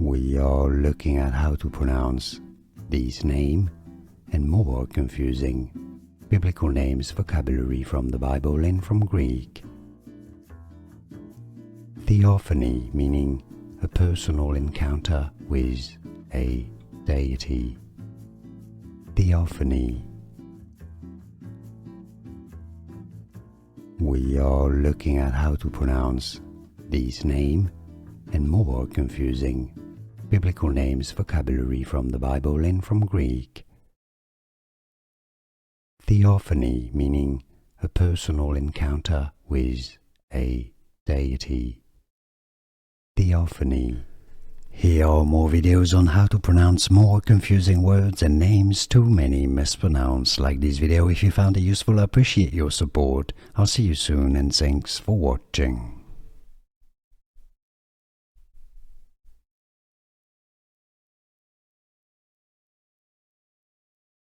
We are looking at how to pronounce these names and more confusing biblical names vocabulary from the Bible and from Greek. Theophany, meaning a personal encounter with a deity. Theophany. We are looking at how to pronounce these names and more confusing biblical names vocabulary from the Bible and from Greek. Theophany, meaning a personal encounter with a deity. Theophany. Here are more videos on how to pronounce more confusing words and names too many mispronounced. Like this video if you found it useful. I appreciate your support. I'll see you soon and thanks for watching.